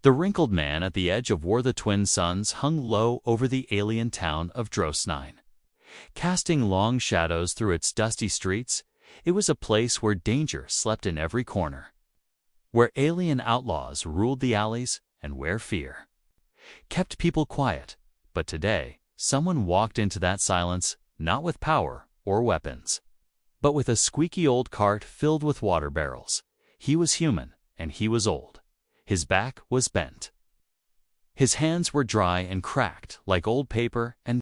The wrinkled man at the edge of War the Twin Suns hung low over the alien town of Drosnine. Casting long shadows through its dusty streets, it was a place where danger slept in every corner, where alien outlaws ruled the alleys, and where fear kept people quiet. But today, someone walked into that silence, not with power or weapons, but with a squeaky old cart filled with water barrels. He was human, and he was old. His back was bent. His hands were dry and cracked like old paper, and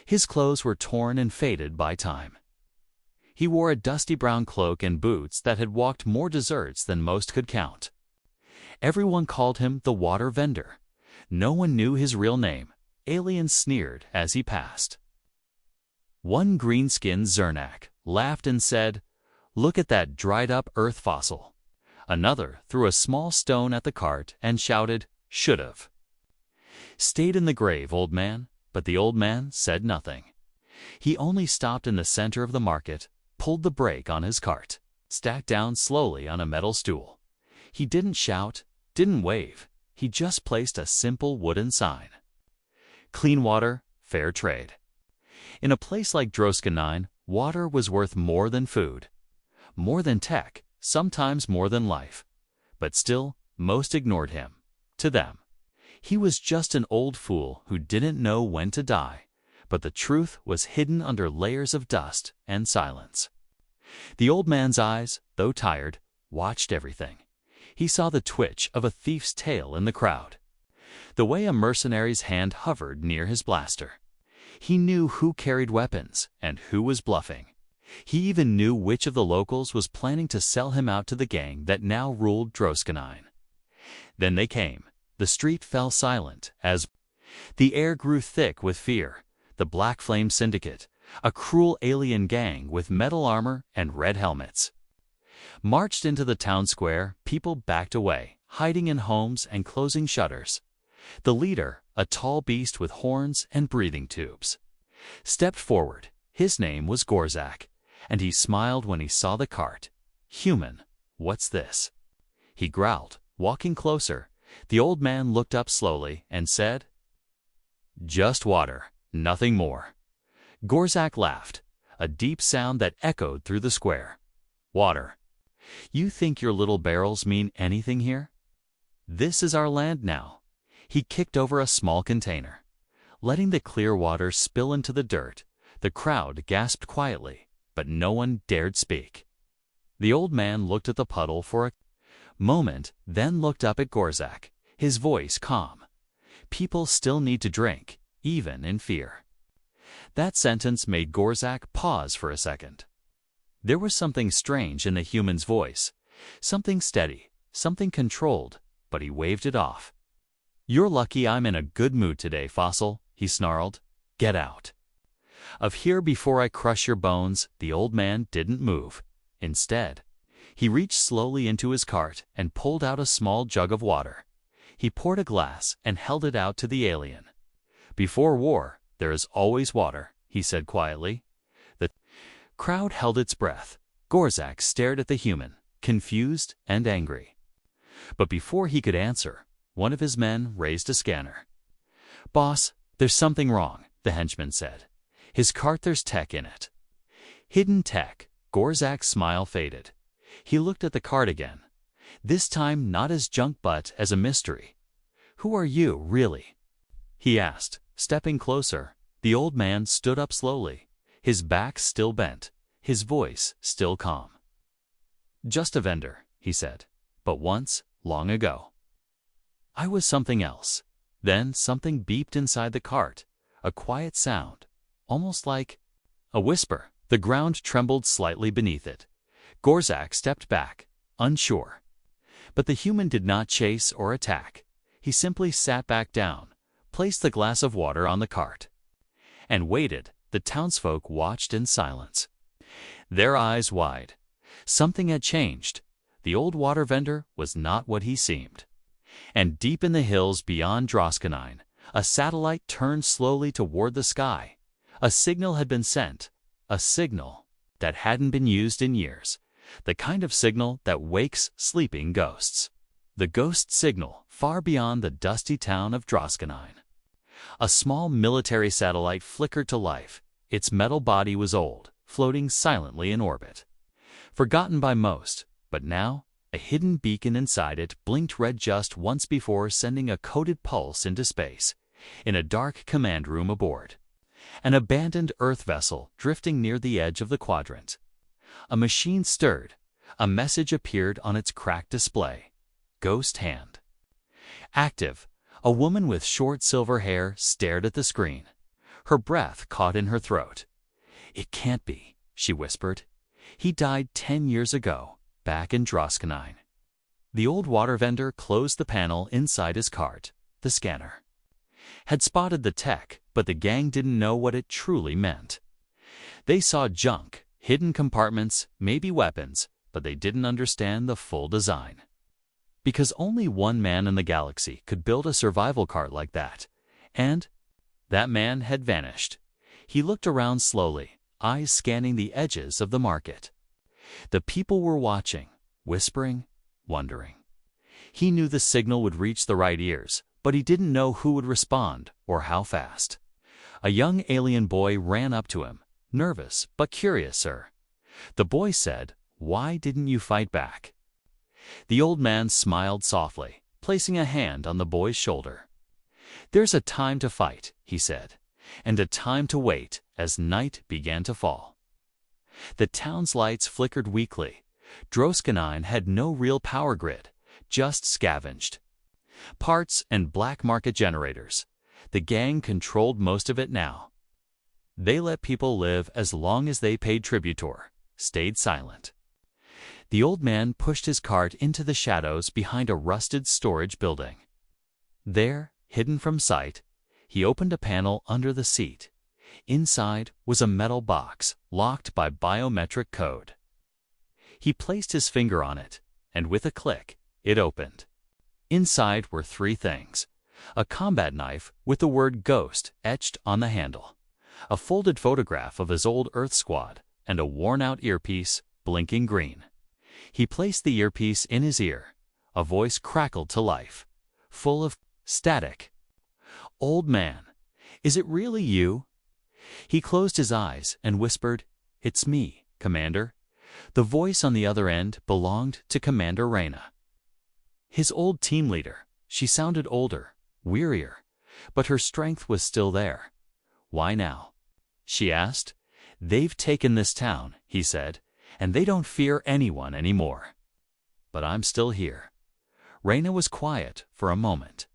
his clothes were torn and faded by time. He wore a dusty brown cloak and boots that had walked more deserts than most could count. Everyone called him the water vendor. No one knew his real name. Aliens sneered as he passed. One green-skinned Zernak laughed and said, "Look at that dried-up earth fossil." Another threw a small stone at the cart and shouted, "Should've stayed in the grave, old man." But the old man said nothing. He only stopped in the center of the market, pulled the brake on his cart, sat down slowly on a metal stool. He didn't shout, didn't wave. He just placed a simple wooden sign. Clean water, fair trade. In a place like Drosnine, water was worth more than food, more than tech, sometimes more than life. But still, most ignored him. To them, he was just an old fool who didn't know when to die. But the truth was hidden under layers of dust and silence. The old man's eyes, though tired, watched everything. He saw the twitch of a thief's tail in the crowd, the way a mercenary's hand hovered near his blaster. He knew who carried weapons and who was bluffing. He even knew which of the locals was planning to sell him out to the gang that now ruled Drosnine. Then they came. The street fell silent as the air grew thick with fear. The Black Flame Syndicate, a cruel alien gang with metal armor and red helmets, marched into the town square. People backed away, hiding in homes and closing shutters. The leader, a tall beast with horns and breathing tubes, stepped forward. His name was Gorzak, and he smiled when he saw the cart. "Human, what's this?" he growled, walking closer. The old man looked up slowly and said, "Just water, nothing more." Gorzak laughed, a deep sound that echoed through the square. "Water? You think your little barrels mean anything here? This is our land now." He kicked over a small container, letting the clear water spill into the dirt. The crowd gasped quietly, but no one dared speak. The old man looked at the puddle for a moment, then looked up at Gorzak, his voice calm. "People still need to drink, even in fear." That sentence made Gorzak pause for a second. There was something strange in the human's voice, something steady, something controlled, but he waved it off. "You're lucky I'm in a good mood today, fossil," he snarled. "Get out of here before I crush your bones." The old man didn't move. Instead, he reached slowly into his cart and pulled out a small jug of water. He poured a glass and held it out to the alien. "Before war, there is always water," he said quietly. The crowd held its breath. Gorzak stared at the human, confused and angry. But before he could answer, one of his men raised a scanner. "Boss, there's something wrong," the henchman said. "His cart, there's tech in it." "Hidden tech?" Gorzak's smile faded. He looked at the cart again, this time not as junk but as a mystery. "Who are you, really?" he asked, stepping closer. The old man stood up slowly, his back still bent, his voice still calm. "Just a vendor," he said. "But once, long ago, I was something else." Then something beeped inside the cart, a quiet sound, almost like a whisper. The ground trembled slightly beneath it. Gorzak stepped back, unsure. But the human did not chase or attack. He simply sat back down, placed the glass of water on the cart, and waited. The townsfolk watched in silence, their eyes wide. Something had changed. The old water vendor was not what he seemed. And deep in the hills beyond Drosnine, a satellite turned slowly toward the sky. A signal had been sent, a signal that hadn't been used in years, the kind of signal that wakes sleeping ghosts. The ghost signal far beyond the dusty town of Droskanine. A small military satellite flickered to life. Its metal body was old, floating silently in orbit. Forgotten by most, but now, a hidden beacon inside it blinked red just once before sending a coded pulse into space, in a dark command room aboard. An abandoned Earth vessel drifting near the edge of the quadrant. A machine stirred. A message appeared on its cracked display. Ghost hand. Active. A woman with short silver hair stared at the screen. Her breath caught in her throat. "It can't be," she whispered. "He died 10 years ago, back in Droskanine." The old water vendor closed the panel inside his cart. The scanner had spotted the tech, but the gang didn't know what it truly meant. They saw junk, hidden compartments, maybe weapons, but they didn't understand the full design. Because only one man in the galaxy could build a survival cart like that, and that man had vanished. He looked around slowly, eyes scanning the edges of the market. The people were watching, whispering, wondering. He knew the signal would reach the right ears, but he didn't know who would respond or how fast. A young alien boy ran up to him, nervous but curious, "Sir." The boy said, "Why didn't you fight back?" The old man smiled softly, placing a hand on the boy's shoulder. "There's a time to fight," he said, "and a time to wait," as night began to fall. The town's lights flickered weakly. Droskanine had no real power grid, just scavenged parts and black market generators. The gang controlled most of it now. They let people live as long as they paid tributor, stayed silent. The old man pushed his cart into the shadows behind a rusted storage building. There, hidden from sight, he opened a panel under the seat. Inside was a metal box, locked by biometric code. He placed his finger on it, and with a click, it opened. Inside were 3 things: a combat knife with the word "Ghost" etched on the handle, a folded photograph of his old Earth squad, and a worn-out earpiece, blinking green. He placed the earpiece in his ear. A voice crackled to life, full of static. "Old man, is it really you?" He closed his eyes and whispered, "It's me, Commander." The voice on the other end belonged to Commander Reyna, his old team leader. She sounded older, wearier, but her strength was still there. "Why now?" she asked. "They've taken this town," he said, "and they don't fear anyone anymore. But I'm still here." Reyna was quiet for a moment.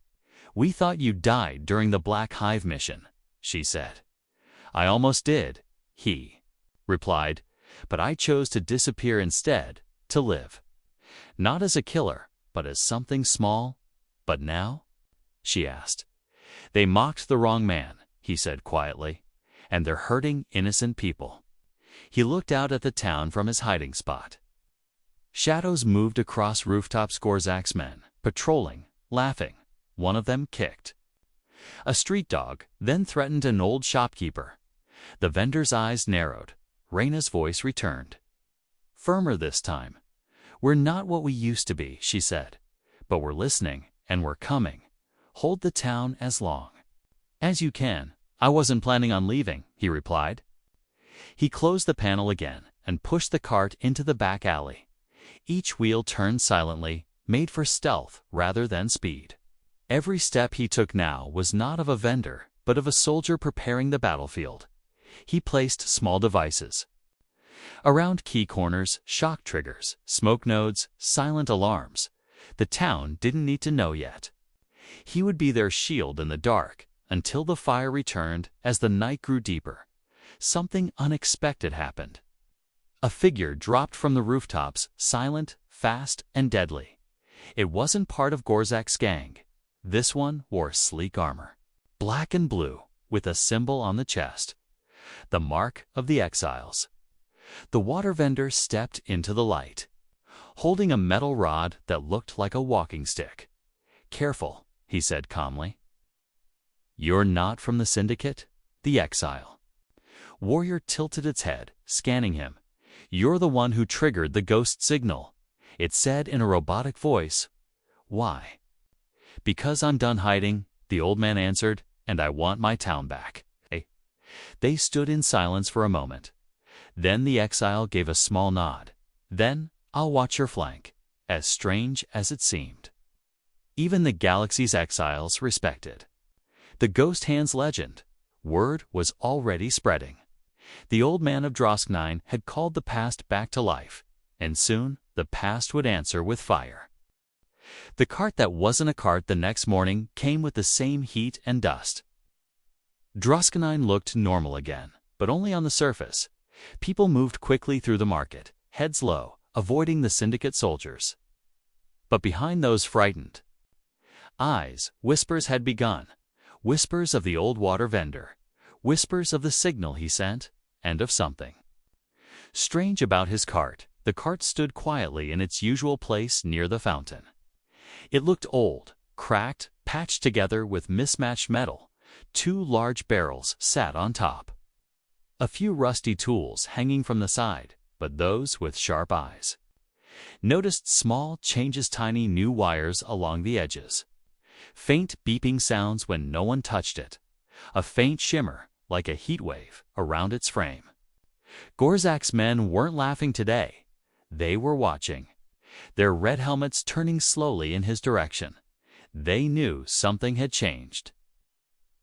"We thought you died during the Black Hive mission," she said. "I almost did," he replied, "but I chose to disappear instead, to live. Not as a killer, but as something small." "But now?" she asked. "They mocked the wrong man," he said quietly, "and they're hurting innocent people." He looked out at the town from his hiding spot. Shadows moved across rooftops. Gorzak's men, patrolling, laughing. One of them kicked a street dog, then threatened an old shopkeeper. The vendor's eyes narrowed. Reyna's voice returned, firmer this time. "We're not what we used to be," she said, "but we're listening, and we're coming. Hold the town as long as you can." "I wasn't planning on leaving," he replied. He closed the panel again and pushed the cart into the back alley. Each wheel turned silently, made for stealth rather than speed. Every step he took now was not of a vendor, but of a soldier preparing the battlefield. He placed small devices around key corners, shock triggers, smoke nodes, silent alarms. The town didn't need to know yet. He would be their shield in the dark until the fire returned. As the night grew deeper, something unexpected happened. A figure dropped from the rooftops, silent, fast, and deadly. It wasn't part of Gorzak's gang. This one wore sleek armor, black and blue, with a symbol on the chest, the mark of the exiles. The water vendor stepped into the light, holding a metal rod that looked like a walking stick. "Careful," he said calmly. "You're not from the Syndicate?" The exile warrior tilted its head, scanning him. "You're the one who triggered the ghost signal," it said in a robotic voice. "Why?" "Because I'm done hiding," the old man answered, "and I want my town back." They stood in silence for a moment. Then the exile gave a small nod. "Then I'll watch your flank," as strange as it seemed. Even the galaxy's exiles respected the Ghost Hands legend. Word was already spreading. The old man of Drosknine had called the past back to life, and soon the past would answer with fire. The cart that wasn't a cart the next morning came with the same heat and dust. Drosknine looked normal again, but only on the surface. People moved quickly through the market, heads low, avoiding the syndicate soldiers. But behind those frightened eyes, whispers had begun. Whispers of the old water vendor. Whispers of the signal he sent, and of something strange about his cart. The cart stood quietly in its usual place near the fountain. It looked old, cracked, patched together with mismatched metal. 2 large barrels sat on top. A few rusty tools hanging from the side, but those with sharp eyes noticed small changes, tiny new wires along the edges. Faint beeping sounds when no one touched it. A faint shimmer, like a heat wave, around its frame. Gorzak's men weren't laughing today. They were watching, their red helmets turning slowly in his direction. They knew something had changed.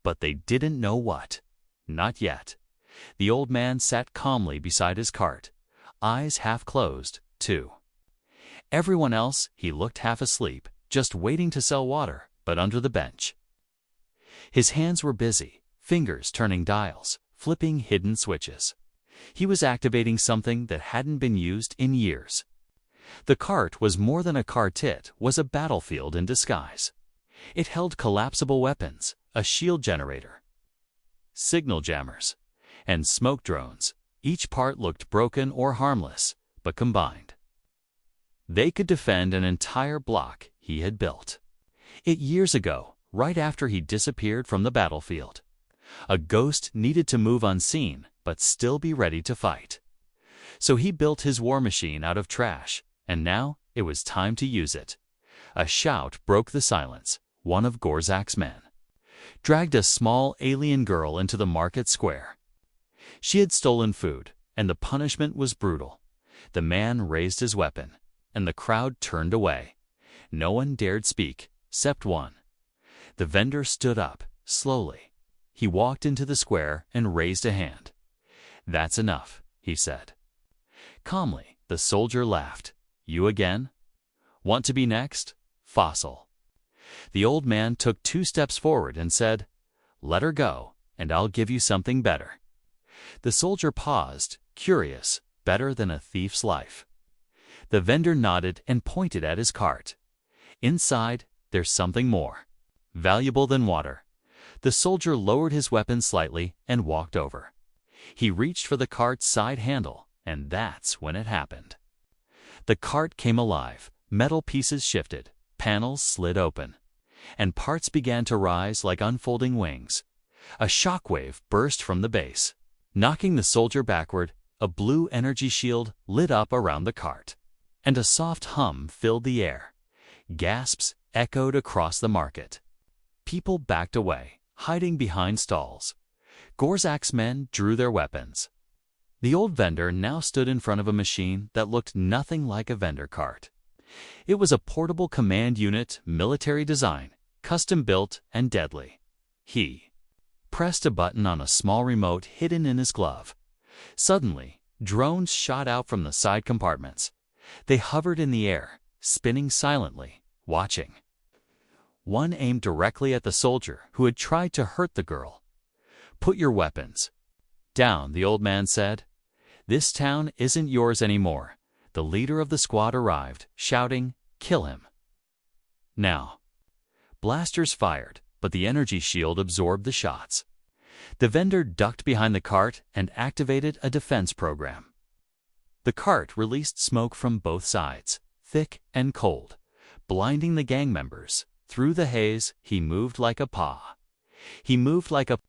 But they didn't know what. Not yet. The old man sat calmly beside his cart, eyes half closed, too. Everyone else, he looked half asleep, just waiting to sell water, but under the bench. His hands were busy, fingers turning dials, flipping hidden switches. He was activating something that hadn't been used in years. The cart was more than a cart, it was a battlefield in disguise. It held collapsible weapons, a shield generator, signal jammers, and smoke drones. Each part looked broken or harmless, but combined, they could defend an entire block he had built. Years ago, right after he disappeared from the battlefield. A ghost needed to move unseen, but still be ready to fight. So he built his war machine out of trash, and now it was time to use it. A shout broke the silence. One of Gorzak's men dragged a small alien girl into the market square. She had stolen food, and the punishment was brutal. The man raised his weapon, and the crowd turned away. No one dared speak, except one. The vendor stood up, slowly. He walked into the square and raised a hand. "That's enough," he said. Calmly, the soldier laughed. "You again? Want to be next? Fossil." The old man took 2 steps forward and said, "Let her go, and I'll give you something better." The soldier paused, curious, better than a thief's life. The vendor nodded and pointed at his cart. "Inside, there's something more valuable than water." The soldier lowered his weapon slightly and walked over. He reached for the cart's side handle, and that's when it happened. The cart came alive, metal pieces shifted, panels slid open, and parts began to rise like unfolding wings. A shockwave burst from the base, knocking the soldier backward. A blue energy shield lit up around the cart, and a soft hum filled the air. Gasps echoed across the market. People backed away, hiding behind stalls. Gorzak's men drew their weapons. The old vendor now stood in front of a machine that looked nothing like a vendor cart. It was a portable command unit, military design, custom-built and deadly. He pressed a button on a small remote hidden in his glove. Suddenly, drones shot out from the side compartments. They hovered in the air, spinning silently, watching. One aimed directly at the soldier who had tried to hurt the girl. "Put your weapons down," the old man said. "This town isn't yours anymore." The leader of the squad arrived, shouting, "Kill him now." Blasters fired, but the energy shield absorbed the shots. The vendor ducked behind the cart and activated a defense program. The cart released smoke from both sides, thick and cold, blinding the gang members. Through the haze, he moved like a paw. He moved like a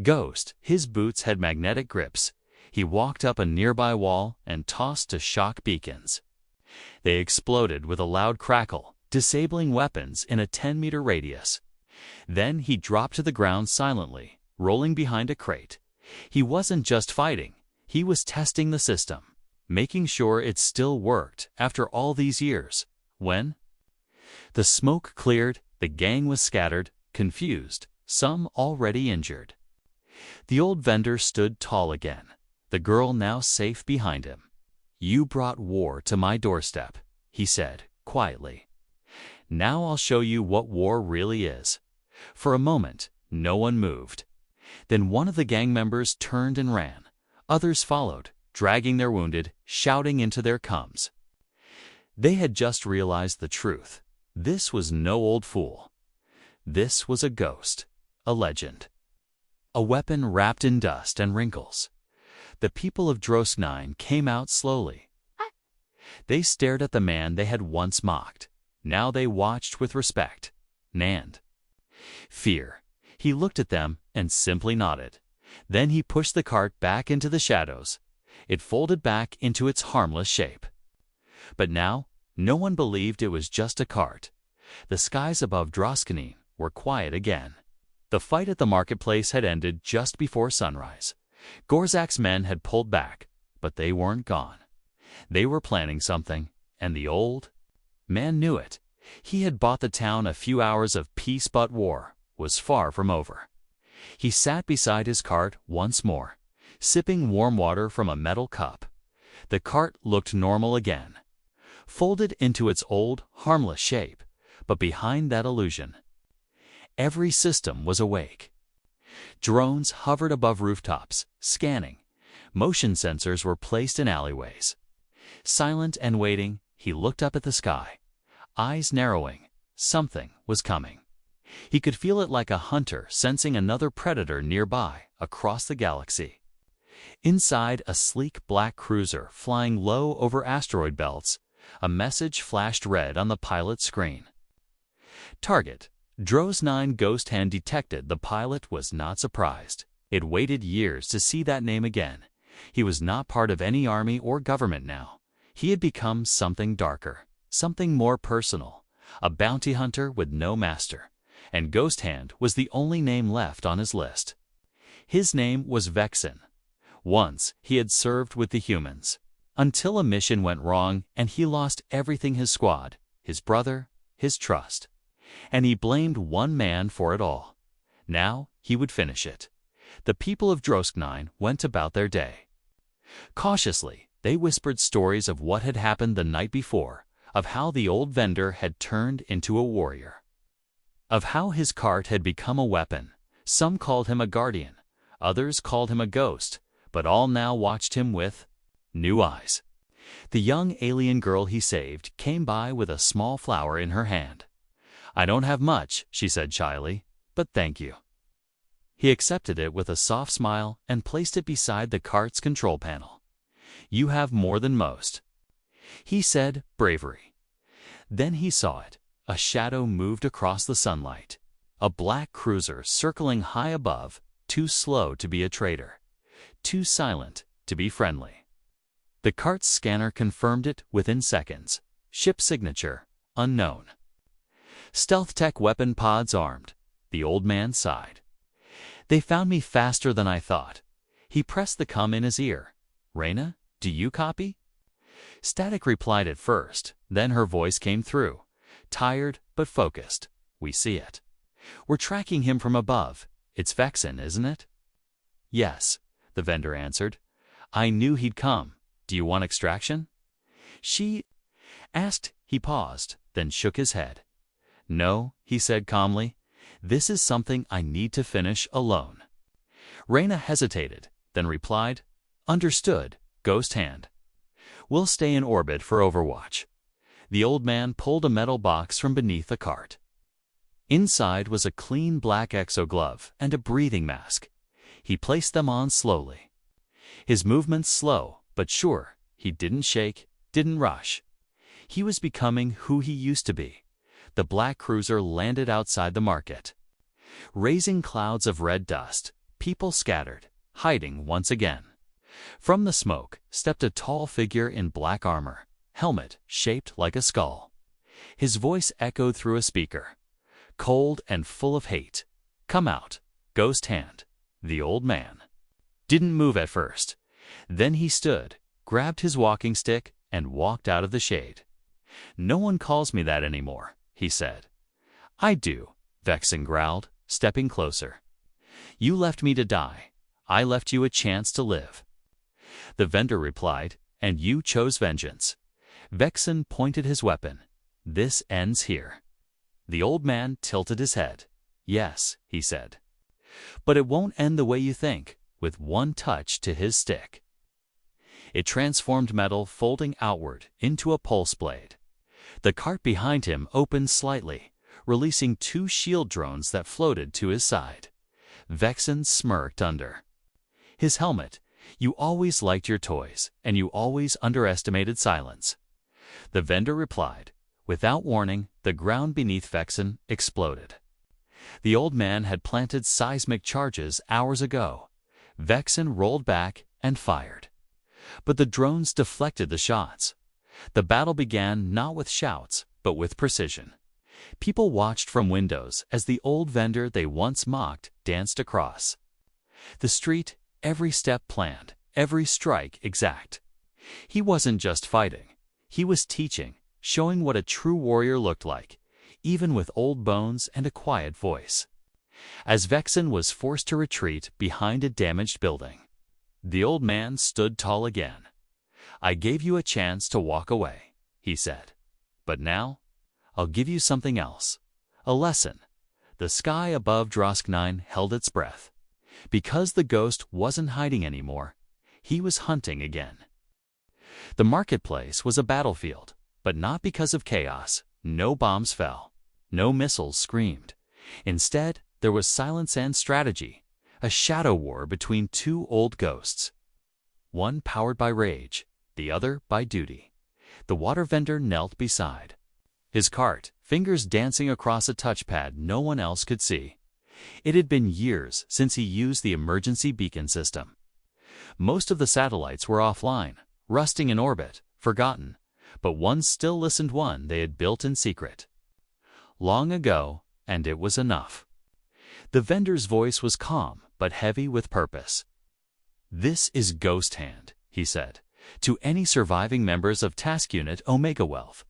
ghost. His boots had magnetic grips. He walked up a nearby wall and tossed to shock beacons. They exploded with a loud crackle, disabling weapons in a 10-meter radius. Then he dropped to the ground silently, rolling behind a crate. He wasn't just fighting, he was testing the system, making sure it still worked after all these years. When the smoke cleared, the gang was scattered, confused, some already injured. The old vendor stood tall again, the girl now safe behind him. "You brought war to my doorstep," he said, quietly. "Now I'll show you what war really is." For a moment, no one moved. Then one of the gang members turned and ran. Others followed, dragging their wounded, shouting into their cums. They had just realized the truth. This was no old fool. This was a ghost, a legend. A weapon wrapped in dust and wrinkles. The people of Drosknine came out slowly. They stared at the man they had once mocked. Now they watched with respect. Nand. Fear. He looked at them and simply nodded. Then he pushed the cart back into the shadows. It folded back into its harmless shape. But now, no one believed it was just a cart. The skies above Drosknine were quiet again. The fight at the marketplace had ended just before sunrise. Gorzak's men had pulled back, but they weren't gone. They were planning something, and the old man knew it. He had bought the town a few hours of peace, but war was far from over. He sat beside his cart once more, sipping warm water from a metal cup. The cart looked normal again, folded into its old, harmless shape, but behind that illusion, every system was awake. Drones hovered above rooftops, scanning. Motion sensors were placed in alleyways. Silent and waiting, he looked up at the sky, eyes narrowing. Something was coming. He could feel it like a hunter sensing another predator nearby across the galaxy. Inside a sleek black cruiser flying low over asteroid belts, a message flashed red on the pilot's screen. Target. Drosknine Ghost Hand detected. The pilot was not surprised. It waited years to see that name again. He was not part of any army or government now. He had become something darker, something more personal, a bounty hunter with no master. And Ghost Hand was the only name left on his list. His name was Vexen. Once he had served with the humans, until a mission went wrong and he lost everything: his squad, his brother, his trust. And he blamed one man for it all. Now he would finish it. The people of Drosknine went about their day. Cautiously, they whispered stories of what had happened the night before, of how the old vendor had turned into a warrior, of how his cart had become a weapon. Some called him a guardian, others called him a ghost, but all now watched him with new eyes. The young alien girl he saved came by with a small flower in her hand. "I don't have much," she said shyly, "but thank you." He accepted it with a soft smile and placed it beside the cart's control panel. "You have more than most," he said, bravery. Then he saw it. A shadow moved across the sunlight. A black cruiser circling high above, too slow to be a traitor, too silent to be friendly. The cart's scanner confirmed it within seconds. Ship signature, unknown. Stealth tech weapon pods armed. The old man sighed. "They found me faster than I thought." He pressed the cum in his ear. "Reyna, do you copy?" Static replied at first, then her voice came through. Tired but focused. "We see it. We're tracking him from above. It's Vexen, isn't it?" "Yes," the vendor answered. "I knew he'd come. Do you want extraction?" She asked. He paused, then shook his head. "No," he said calmly. "This is something I need to finish alone." Reyna hesitated, then replied, "Understood, Ghost Hand. We'll stay in orbit for overwatch." The old man pulled a metal box from beneath the cart. Inside was a clean black exoglove and a breathing mask. He placed them on slowly. His movements slow, but sure. He didn't shake, didn't rush. He was becoming who he used to be. The black cruiser landed outside the market. Raising clouds of red dust, people scattered, hiding once again. From the smoke stepped a tall figure in black armor, helmet shaped like a skull. His voice echoed through a speaker, cold and full of hate. "Come out, ghost hand." The old man didn't move at first. Then he stood, grabbed his walking stick, and walked out of the shade. "No one calls me that anymore," he said. "I do," Vexen growled, stepping closer. "You left me to die. I left you a chance to live." The vendor replied, "And you chose vengeance." Vexen pointed his weapon. "This ends here." The old man tilted his head. "Yes," he said. "But it won't end the way you think," with one touch to his stick. It transformed metal folding outward into a pulse blade. The cart behind him opened slightly, releasing 2 shield drones that floated to his side. Vexen smirked under his helmet. "You always liked your toys, and you always underestimated silence." The vendor replied. Without warning, the ground beneath Vexen exploded. The old man had planted seismic charges hours ago. Vexen rolled back and fired. But the drones deflected the shots. The battle began not with shouts, but with precision. People watched from windows as the old vendor they once mocked danced across the street, every step planned, every strike exact. He wasn't just fighting. He was teaching, showing what a true warrior looked like, even with old bones and a quiet voice. As Vexen was forced to retreat behind a damaged building, the old man stood tall again. "I gave you a chance to walk away," he said. "But now, I'll give you something else. A lesson." The sky above Drosknine held its breath. Because the ghost wasn't hiding anymore, he was hunting again. The marketplace was a battlefield, but not because of chaos. No bombs fell. No missiles screamed. Instead, there was silence and strategy, a shadow war between 2 old ghosts. One powered by rage, the other by duty. The water vendor knelt beside his cart, fingers dancing across a touchpad no one else could see. It had been years since he used the emergency beacon system. Most of the satellites were offline, rusting in orbit, forgotten, but one still listened, one they had built in secret. Long ago, and it was enough. The vendor's voice was calm, but heavy with purpose. "This is Ghost Hand," he said, "to any surviving members of Task Unit Omega Wealth.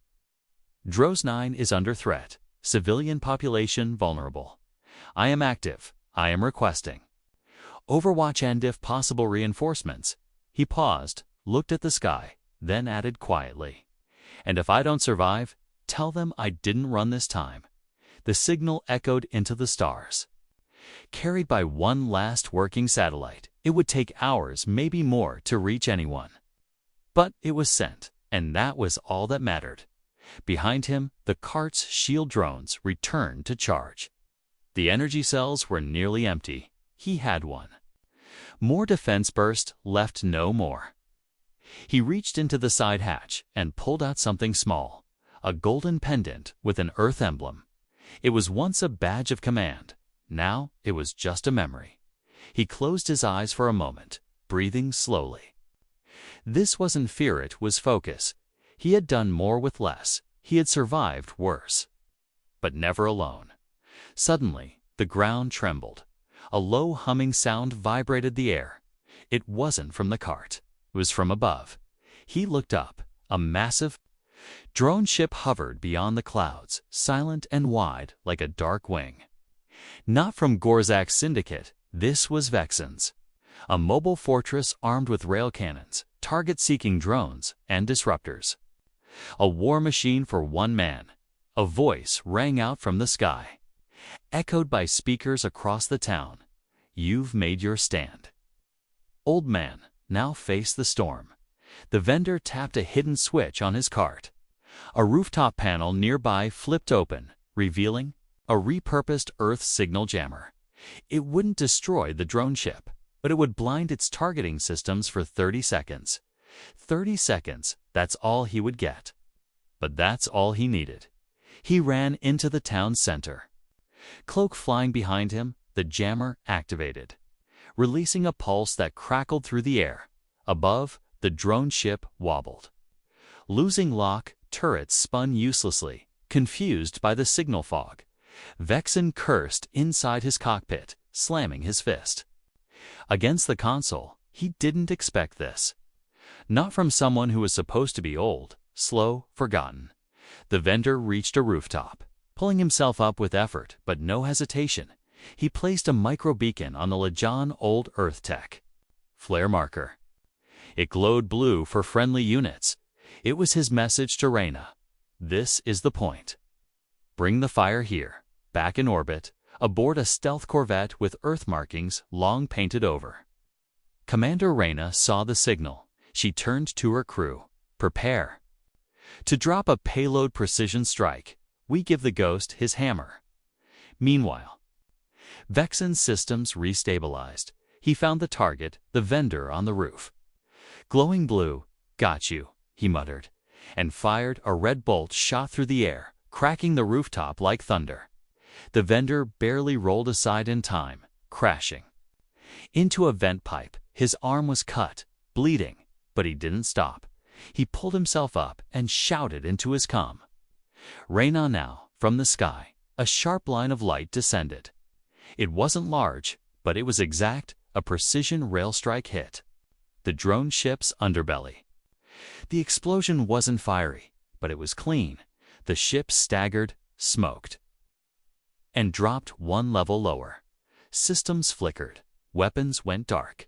Drosknine is under threat, civilian population vulnerable. I am active, I am requesting Overwatch and if possible reinforcements." He paused, looked at the sky, then added quietly, "And if I don't survive, tell them I didn't run this time." The signal echoed into the stars. Carried by one last working satellite, it would take hours, maybe more, to reach anyone. But it was sent, and that was all that mattered. Behind him, the cart's shield drones returned to charge. The energy cells were nearly empty. He had one. More defense burst, left no more. He reached into the side hatch and pulled out something small, a golden pendant with an Earth emblem. It was once a badge of command. Now it was just a memory. He closed his eyes for a moment, breathing slowly. This wasn't fear, it was focus. He had done more with less. He had survived worse. But never alone. Suddenly, the ground trembled. A low humming sound vibrated the air. It wasn't from the cart. It was from above. He looked up. A massive drone ship hovered beyond the clouds, silent and wide like a dark wing. Not from Gorzak's syndicate, this was Vexen's. A mobile fortress armed with rail cannons, target-seeking drones, and disruptors. A war machine for one man. A voice rang out from the sky, echoed by speakers across the town. "You've made your stand." Old man now faced the storm. The vendor tapped a hidden switch on his cart. A rooftop panel nearby flipped open, revealing a repurposed Earth signal jammer. It wouldn't destroy the drone ship, but it would blind its targeting systems for 30 seconds. 30 seconds, that's all he would get. But that's all he needed. He ran into the town center. Cloak flying behind him, the jammer activated, releasing a pulse that crackled through the air. Above, the drone ship wobbled. Losing lock, turrets spun uselessly. confused by the signal fog. Vexen cursed inside his cockpit, slamming his fist against the console. He didn't expect this. Not from someone who was supposed to be old, slow, forgotten. The vendor reached a rooftop, pulling himself up with effort but no hesitation. He placed a micro-beacon on the Legion Old Earth Tech flare marker. It glowed blue for friendly units. It was his message to Reyna. This is the point. Bring the fire here, back in orbit, aboard a stealth corvette with Earth markings long painted over. Commander Reyna saw the signal. She turned to her crew. Prepare to drop a payload precision strike. We give the Ghost his hammer. Meanwhile, Vexen's systems restabilized. He found the target, the vendor on the roof. Glowing blue, got you, he muttered, and fired. A red bolt shot through the air, cracking the rooftop like thunder. The vendor barely rolled aside in time, crashing into a vent pipe. His arm was cut, bleeding, but he didn't stop. He pulled himself up and shouted into his comm. Reyna now, from the sky, a sharp line of light descended. It wasn't large, but it was exact, a precision rail strike hit the drone ship's underbelly. The explosion wasn't fiery, but it was clean. The ship staggered, smoked, and dropped one level lower. Systems flickered. Weapons went dark.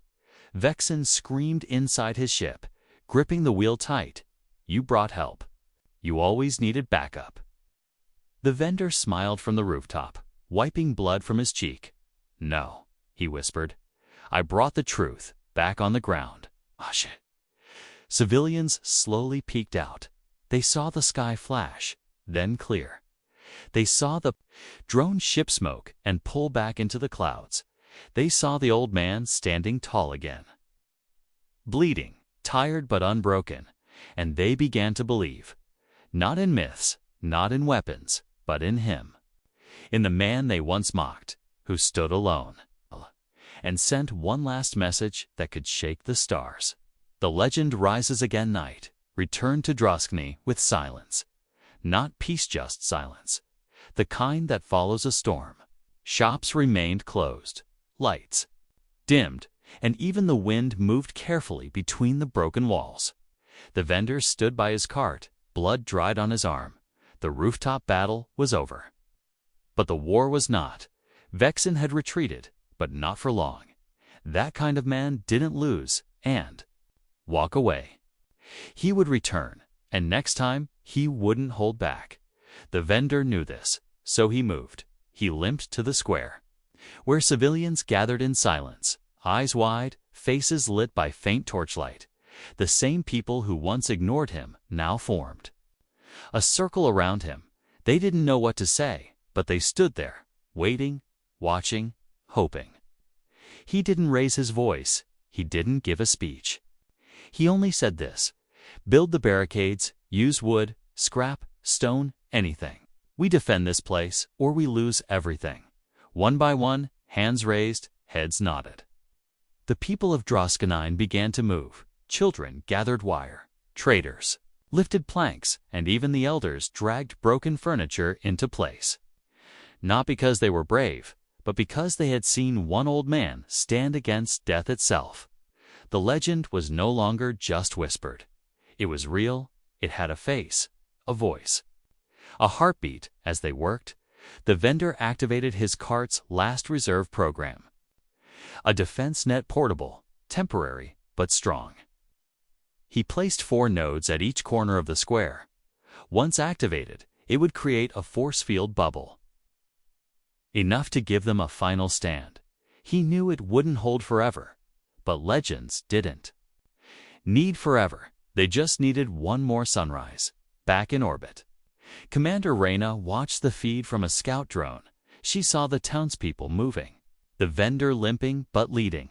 Vexen screamed inside his ship, gripping the wheel tight. You brought help. You always needed backup. The vendor smiled from the rooftop, wiping blood from his cheek. No, he whispered. I brought the truth back on the ground. Oh shit. Civilians slowly peeked out. They saw the sky flash, then clear. They saw the drone ship smoke and pull back into the clouds. They saw the old man standing tall again, bleeding, tired but unbroken, and they began to believe. Not in myths, not in weapons, but in him. In the man they once mocked, who stood alone and sent one last message that could shake the stars. The legend rises again night. Return to Droskny with silence. Not peace, just silence. The kind that follows a storm. Shops remained closed. Lights dimmed, and even the wind moved carefully between the broken walls. The vendor stood by his cart, blood dried on his arm. The rooftop battle was over. But the war was not. Vexen had retreated, but not for long. That kind of man didn't lose and walk away. He would return, and next time he wouldn't hold back. The vendor knew this, so he moved. He limped to the square, where civilians gathered in silence, eyes wide, faces lit by faint torchlight. The same people who once ignored him now formed a circle around him. They didn't know what to say, but they stood there, waiting, watching, hoping. He didn't raise his voice. He didn't give a speech. He only said this: build the barricades, use wood, scrap, stone, anything. We defend this place, or we lose everything. One by one, hands raised, heads nodded. The people of Droskny began to move. Children gathered wire. Traders lifted planks, and even the elders dragged broken furniture into place. Not because they were brave, but because they had seen one old man stand against death itself. The legend was no longer just whispered. It was real. It had a face, a voice, a heartbeat. As they worked, the vendor activated his cart's last reserve program. A defense net, portable, temporary, but strong. He placed 4 nodes at each corner of the square. Once activated, it would create a force field bubble, enough to give them a final stand. He knew it wouldn't hold forever, but legends didn't need forever. They just needed one more sunrise, back in orbit. Commander Reyna watched the feed from a scout drone. She saw the townspeople moving, the vendor limping but leading.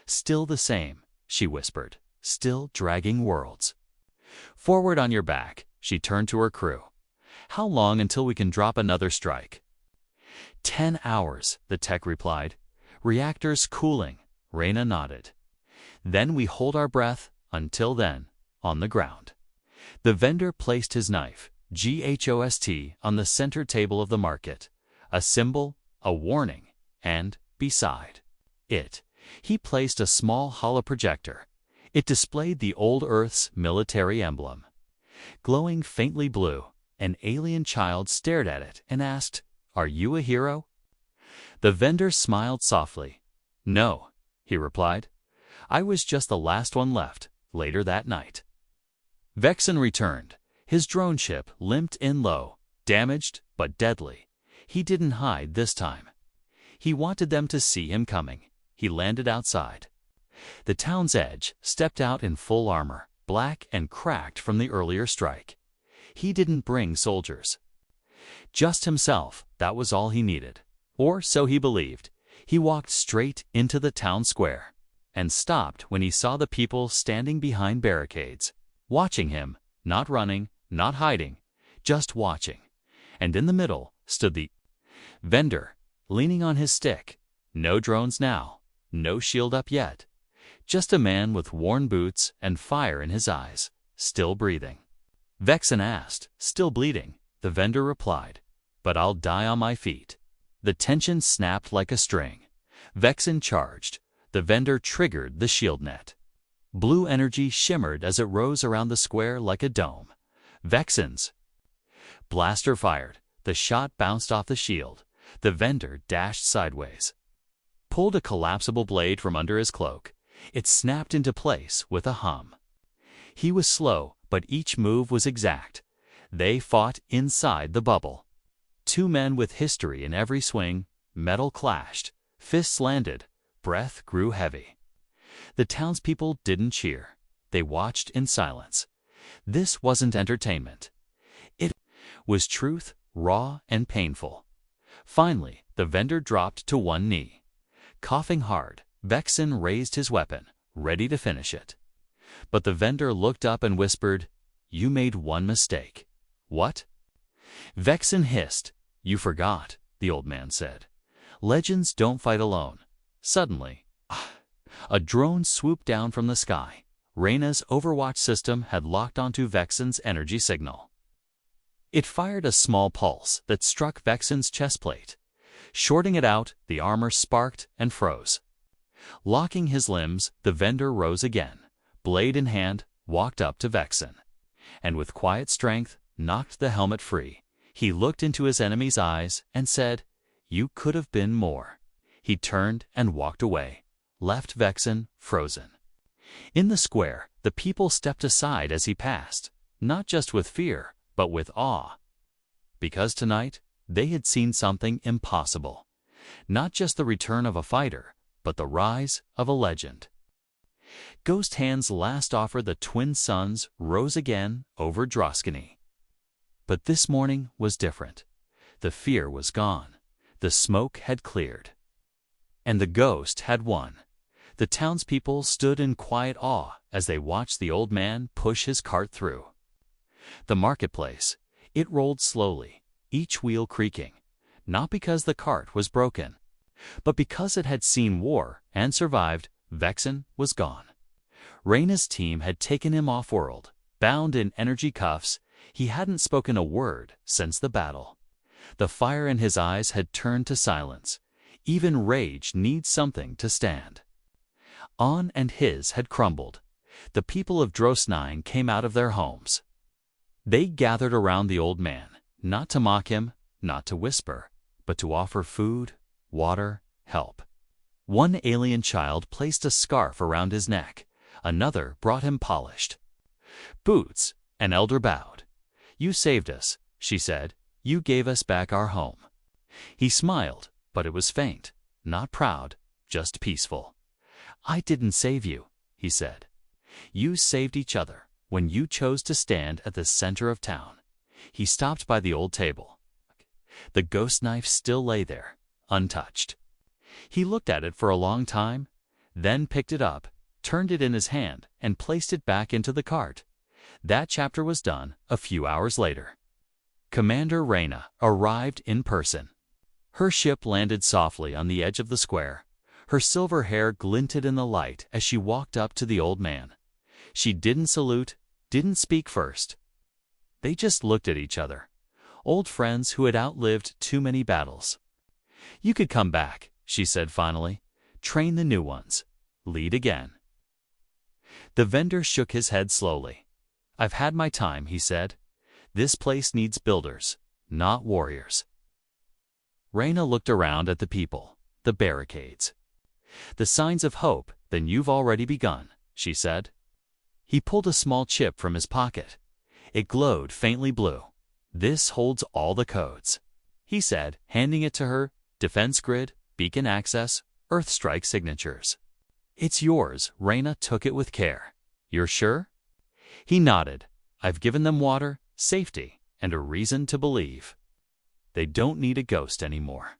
Still the same, she whispered, still dragging worlds. Forward on your back, she turned to her crew. How long until we can drop another strike? 10 hours, the tech replied. Reactors cooling. Reyna nodded. Then we hold our breath. Until then, on the ground. The vendor placed his knife. GHOST on the center table of the market, a symbol, a warning, and, beside it, he placed a small holoprojector. It displayed the old Earth's military emblem. Glowing faintly blue, an alien child stared at it and asked, "Are you a hero?" The vendor smiled softly. "No," he replied. "I was just the last one left, later that night." Vexen returned. His drone ship limped in low, damaged but deadly. He didn't hide this time. He wanted them to see him coming. He landed outside. The town's edge stepped out in full armor, black and cracked from the earlier strike. He didn't bring soldiers. Just himself, that was all he needed. Or so he believed. He walked straight into the town square and stopped when he saw the people standing behind barricades, watching him, not running, not hiding, just watching. And in the middle stood the vendor, leaning on his stick. No drones now, no shield up yet. Just a man with worn boots and fire in his eyes, still breathing. Vexen asked, "Still bleeding?" The vendor replied, "But I'll die on my feet." The tension snapped like a string. Vexen charged. The vendor triggered the shield net. Blue energy shimmered as it rose around the square like a dome. Vexen's blaster fired. The shot bounced off the shield. The vendor dashed sideways, pulled a collapsible blade from under his cloak. It snapped into place with a hum. He was slow, but each move was exact. They fought inside the bubble. Two men with history in every swing. Metal clashed, fists landed, breath grew heavy. The townspeople didn't cheer. They watched in silence. This wasn't entertainment. It was truth, raw and painful. Finally, the vendor dropped to one knee. Coughing hard, Vexen raised his weapon, ready to finish it. But the vendor looked up and whispered, "You made one mistake." "What?" Vexen hissed. "You forgot," the old man said. "Legends don't fight alone." Suddenly, a drone swooped down from the sky. Reyna's Overwatch system had locked onto Vexen's energy signal. It fired a small pulse that struck Vexen's chest plate. Shorting it out, the armor sparked and froze. Locking his limbs, the vendor rose again. Blade in hand, walked up to Vexen, and with quiet strength, knocked the helmet free. He looked into his enemy's eyes and said, "You could have been more." He turned and walked away, left Vexen frozen. In the square, the people stepped aside as he passed, not just with fear, but with awe. Because tonight, they had seen something impossible. Not just the return of a fighter, but the rise of a legend. Ghost Hand's last offer, the twin suns, rose again over Droskany. But this morning was different. The fear was gone. The smoke had cleared. And the ghost had won. The townspeople stood in quiet awe as they watched the old man push his cart through. The marketplace, it rolled slowly, each wheel creaking, not because the cart was broken, but because it had seen war and survived. Vexen was gone. Reyna's team had taken him off-world, bound in energy cuffs. He hadn't spoken a word since the battle. The fire in his eyes had turned to silence. Even rage needs something to stand on, and his had crumbled. The people of Droskany came out of their homes. They gathered around the old man, not to mock him, not to whisper, but to offer food, water, help. One alien child placed a scarf around his neck. Another brought him polished boots. An elder bowed. "You saved us," she said. "You gave us back our home." He smiled, but it was faint, not proud, just peaceful. "I didn't save you," he said. "You saved each other when you chose to stand at the center of town." He stopped by the old table. The ghost knife still lay there, untouched. He looked at it for a long time, then picked it up, turned it in his hand, and placed it back into the cart. That chapter was done a few hours later. Commander Reyna arrived in person. Her ship landed softly on the edge of the square. Her silver hair glinted in the light as she walked up to the old man. She didn't salute, didn't speak first. They just looked at each other. Old friends who had outlived too many battles. "You could come back," she said finally. "Train the new ones. Lead again." The vendor shook his head slowly. "I've had my time," he said. "This place needs builders, not warriors." Reyna looked around at the people, the barricades. "The signs of hope, then you've already begun," she said. He pulled a small chip from his pocket. It glowed faintly blue. "This holds all the codes," he said, handing it to her. "Defense grid, beacon access, Earthstrike signatures." "It's yours." Reyna took it with care. "You're sure?" He nodded. "I've given them water, safety, and a reason to believe. They don't need a ghost anymore."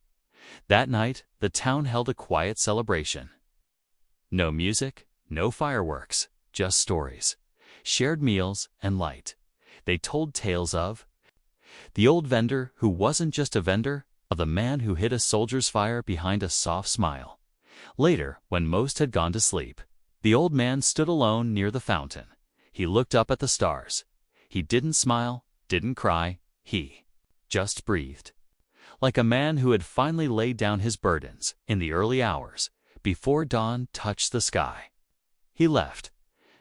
That night, the town held a quiet celebration. No music, no fireworks, just stories, shared meals, and light. They told tales of the old vendor who wasn't just a vendor, of the man who hid a soldier's fire behind a soft smile. Later, when most had gone to sleep, the old man stood alone near the fountain. He looked up at the stars. He didn't smile, didn't cry, he just breathed. Like a man who had finally laid down his burdens in the early hours, before dawn touched the sky. He left.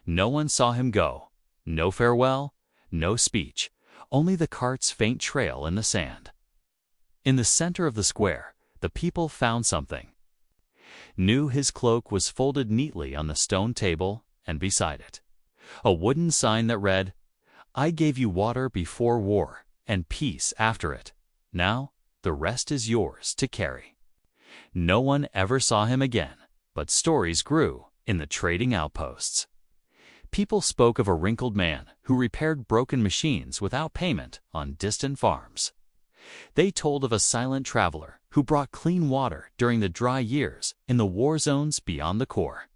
No one saw him go. No farewell, no speech, only the cart's faint trail in the sand. In the center of the square, the people found something. Knew his cloak was folded neatly on the stone table, and beside it, a wooden sign that read, "I gave you water before war, and peace after it. Now, the rest is yours to carry." No one ever saw him again, but stories grew in the trading outposts. People spoke of a wrinkled man who repaired broken machines without payment on distant farms. They told of a silent traveler who brought clean water during the dry years in the war zones beyond the core.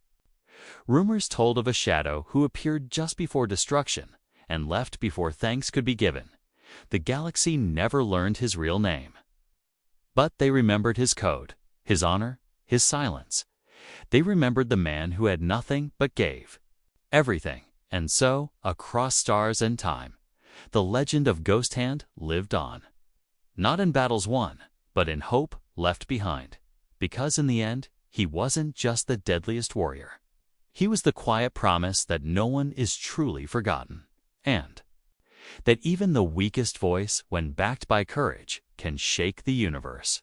Rumors told of a shadow who appeared just before destruction and left before thanks could be given. The galaxy never learned his real name. But they remembered his code, his honor, his silence. They remembered the man who had nothing but gave everything, and so, across stars and time, the legend of Ghost Hand lived on. Not in battles won, but in hope left behind. Because in the end, he wasn't just the deadliest warrior. He was the quiet promise that no one is truly forgotten, and that even the weakest voice, when backed by courage, can shake the universe.